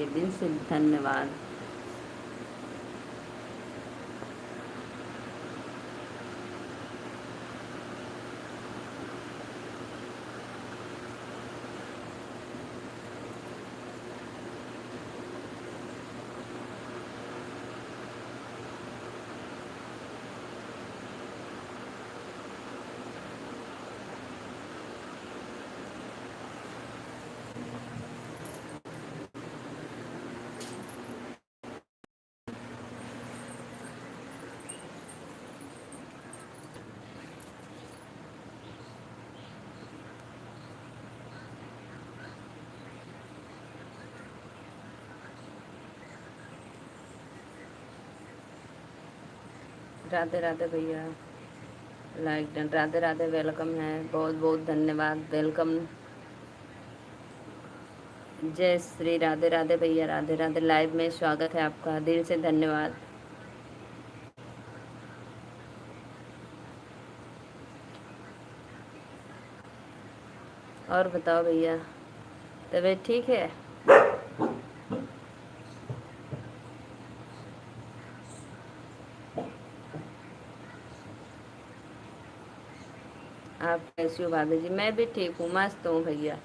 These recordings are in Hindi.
लिए दिल से धन्यवाद। राधे राधे भैया, like done. Radhe Radhe, welcome है, बहुत बहुत धन्यवाद, वेलकम। जय श्री राधे राधे भैया, राधे राधे। लाइव में स्वागत है आपका, दिल से धन्यवाद। और बताओ भैया, तबीयत ठीक है? आप कैसी हो भाभी जी? मैं भी ठीक हूँ, मस्त हूँ भैया।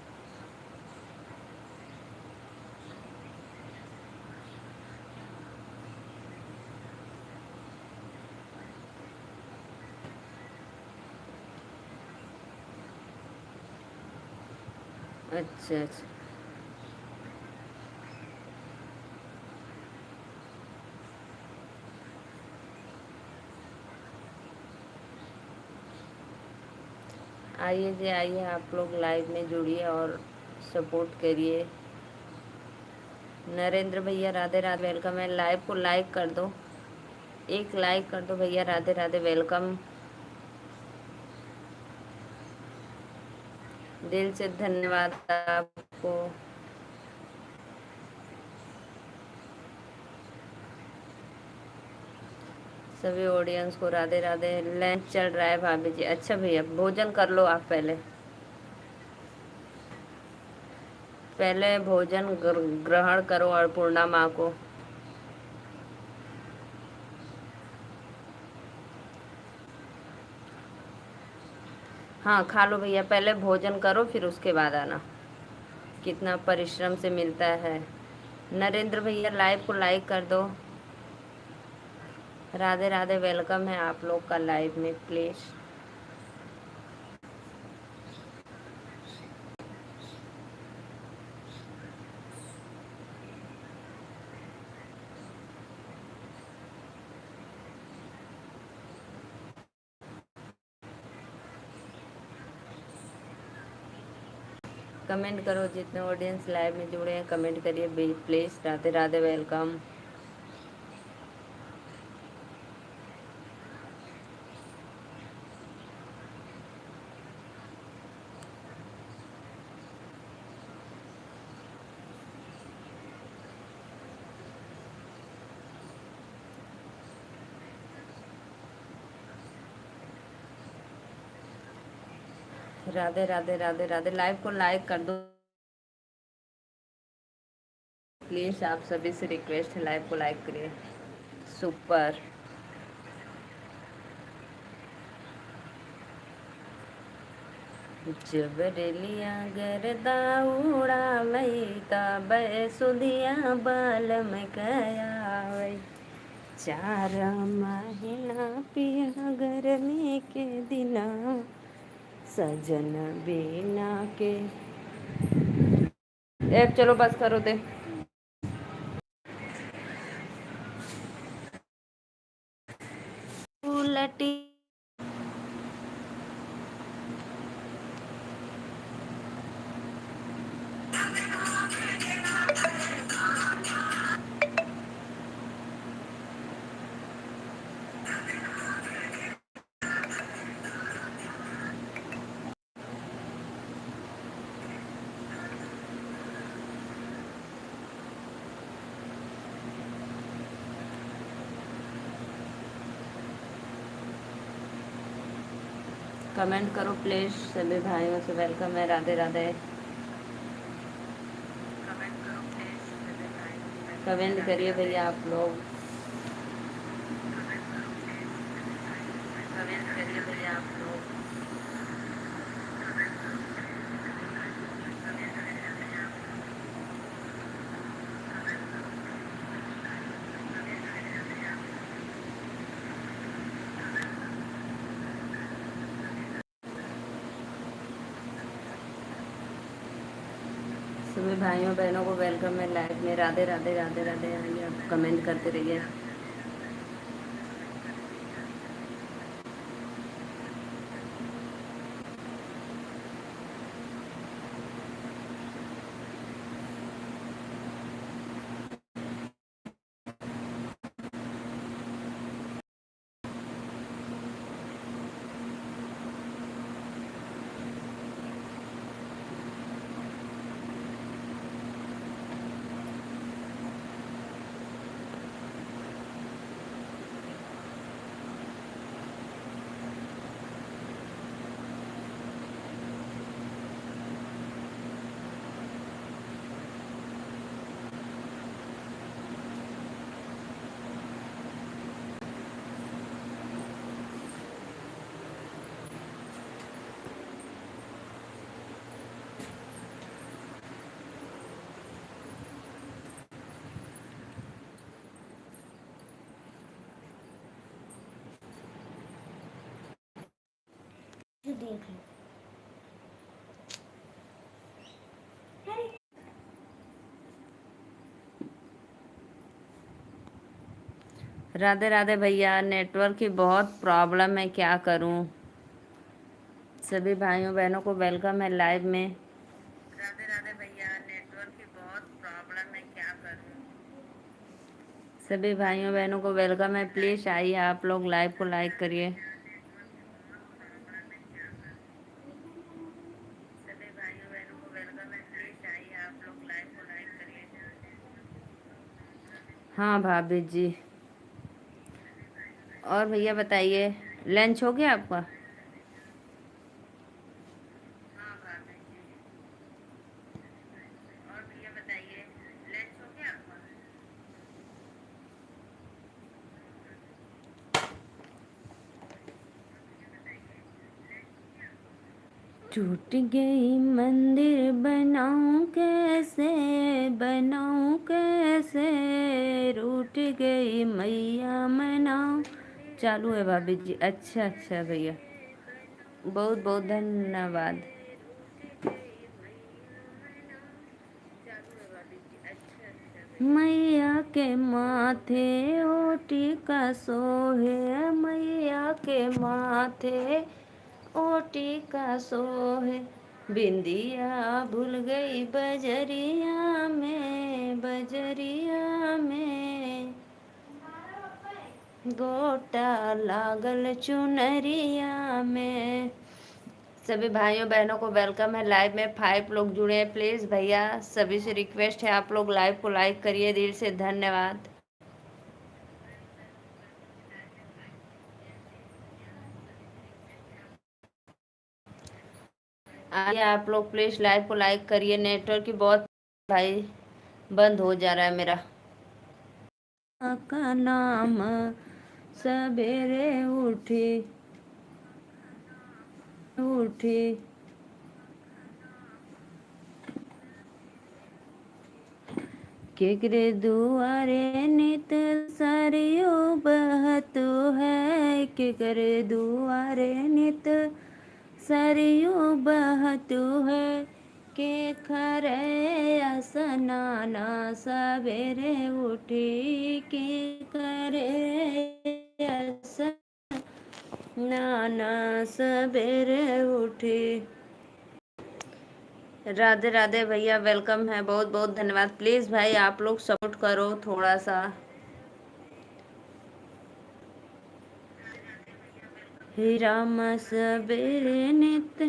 अच्छा अच्छा, आइए जी आइए, आप लोग लाइव में जुड़िए और सपोर्ट करिए। नरेंद्र भैया राधे राधे, वेलकम है। लाइव को लाइक कर दो, एक लाइक कर दो भैया। राधे राधे, वेलकम, दिल से धन्यवाद आपको। सभी ऑडियंस को राधे राधे। लंच चल रहा है भाभी जी। अच्छा भैया, भोजन कर लो आप पहले, पहले भोजन ग्रहण करो और पूर्णा माँ को। हाँ खा लो भैया, पहले भोजन करो फिर उसके बाद आना। कितना परिश्रम से मिलता है। नरेंद्र भैया लाइव को लाइक कर दो। राधे राधे, वेलकम है आप लोग का लाइव में, प्लीज़ कमेंट करो। जितने ऑडियंस लाइव में जुड़े हैं कमेंट करिए please. Radhe Radhe, welcome. Radhe Radhe Radhe Radhe, live को लाइक कर दो प्लीज़। आप सभी से रिक्वेस्ट है, लाइव को लाइक करिए। सुपर। जब रेलिया गरदा उड़ावई तब सुधिया बल में गयावई। 4 महीना पिया गर्मी के दिना, सजन बिना के। एक चलो बस करो दे। उलटी कमेंट करो प्लीज़। सभी भाइयों से वेलकम है, राधे राधे। कमेंट करिए भैया आप लोग, कमेंट करिए भैया आप लोग। सभी भाइयों बहनों को वेलकम है लाइव में। राधे राधे राधे राधे। आइए आप कमेंट करते रहिए। देख लो। राधे राधे भैया, नेटवर्क की बहुत प्रॉब्लम है, क्या करूं। सभी भाइयों बहनों को वेलकम है लाइव में। राधे राधे भैया, नेटवर्क की बहुत प्रॉब्लम है, क्या करूं। सभी भाइयों बहनों को वेलकम है, प्लीज आइए आप लोग, लाइव को लाइक करिए। सभी भाइयों बहनों को वेलकम है, प्लीज आइए आप लोग, लाइव को लाइक करिए। हाँ भाभी जी। और भैया बताइए, लंच हो गया आपका? हाँ भाभी जी। और भैया बताइए, लंच हो गया आपका? टूट गई मंदिर बनाऊं कैसे, बनाऊं कैसे, रूठ गई मैया मनाऊं। चालू है भाभी जी। अच्छा अच्छा भैया, बहुत बहुत धन्यवाद। मैया के माथे ओटी का सोहे, मैया के माथे ओटी का सोहे, बिंदिया भूल गई बजरिया में, बजरिया में, गोटा लागल चुनरिया में। सभी भाइयों बहनों को वेलकम है लाइव में। 5 लोग जुड़े हैं, प्लीज़ भैया सभी से रिक्वेस्ट है आप लोग लाइव को लाइक करिए, दिल से धन्यवाद। आइए आप लोग प्लीज़ लाइव को लाइक करिए, नेटवर्क की बहुत भाई बंद हो जा रहा है मेरा। का नाम सवेरे उठी, उठी केकरे दुआरे नित सरियो बहत है, केकरे दुआरे नित सरियो बहत है, के खरे असनाना सवेरे उठी, के करे असनाना सवेरे उठी। राधे राधे भैया, वेलकम है, बहुत बहुत धन्यवाद। प्लीज़ भाई आप लोग सपोर्ट करो थोड़ा सा। हे राम सवेरे नित,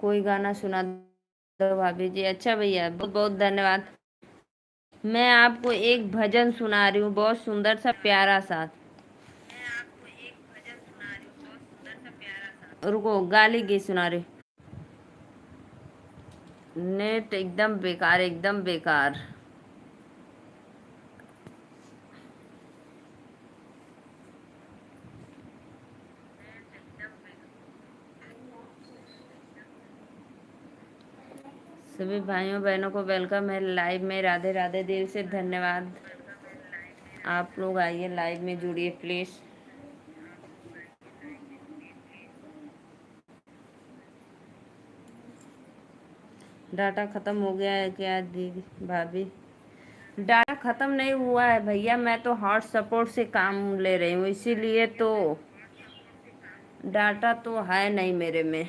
कोई गाना सुना दो भाभी जी। अच्छा भैया, बहुत बहुत धन्यवाद। मैं आपको एक भजन सुना रही हूँ, बहुत सुंदर सा प्यारा सा। रुको, गाली गीत सुना रही हूँ। नेट एकदम बेकार, एकदम बेकार। सभी भाइयों बहनों को वेलकम है लाइव में। राधे राधे, दिल से धन्यवाद। आप लोग आइए लाइव में, जुड़िए प्लीज़। डाटा ख़त्म हो गया है क्या दीदी भाभी? डाटा ख़त्म नहीं हुआ है भैया, मैं तो हॉट सपोर्ट से काम ले रही हूँ, इसीलिए तो। डाटा तो है नहीं मेरे में।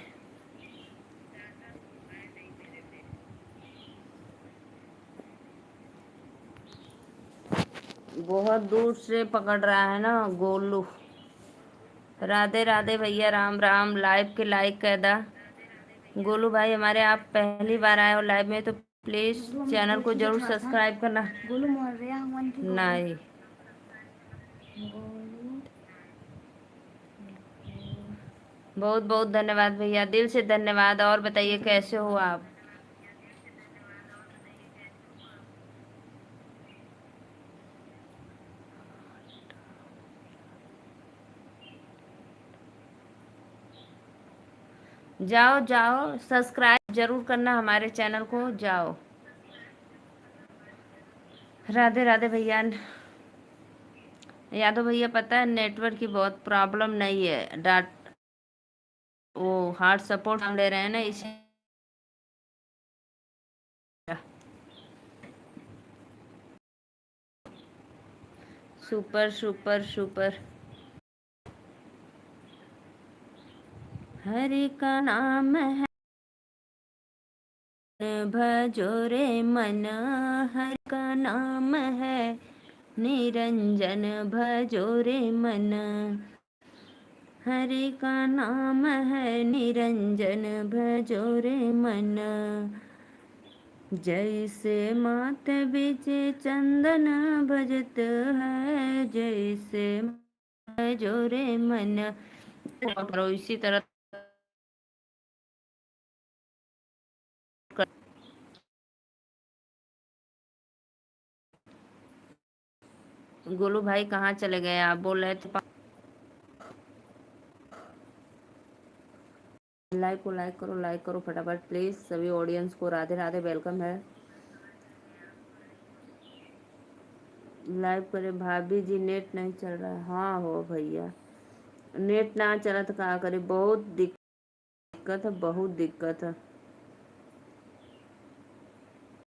बहुत दूर से पकड़ रहा है ना गोलू। राधे राधे भैया, राम राम। लाइव के लाइक कैदा। गोलू भाई हमारे, आप पहली बार आए हो लाइव में तो प्लीज़ चैनल को जरूर सब्सक्राइब करना। गोलू मौर्य नहीं। बहुत बहुत धन्यवाद भैया, दिल से धन्यवाद। और बताइए कैसे हो आप? जाओ जाओ, सब्सक्राइब जरूर करना हमारे चैनल को, जाओ। राधे राधे भैया। यादव भैया, पता है नेटवर्क की बहुत प्रॉब्लम नहीं है, डाट वो हार्ड सपोर्ट हम ले रहे हैं ना, इसी। Super super super. हरि का नाम है भजो रे मन, हरि का नाम है निरंजन भजो रे मन। हरि का नाम है निरंजन भजो रे मन। जैसे मात बीजे चंदन भजत है, जैसे भजो रे मन। करो इसी तरह। गोलू भाई कहाँ चले गए? आप बोल रहे थे। लाइक को लाइक करो, लाइक करो फटाफट प्लीज। सभी ऑडियंस को राधे राधे, वेलकम है। लाइव करे भाभी जी, नेट नहीं चल रहा है। हाँ हो भैया, नेट ना चला तो क्या करे, बहुत दिक्कत है, बहुत दिक्कत है।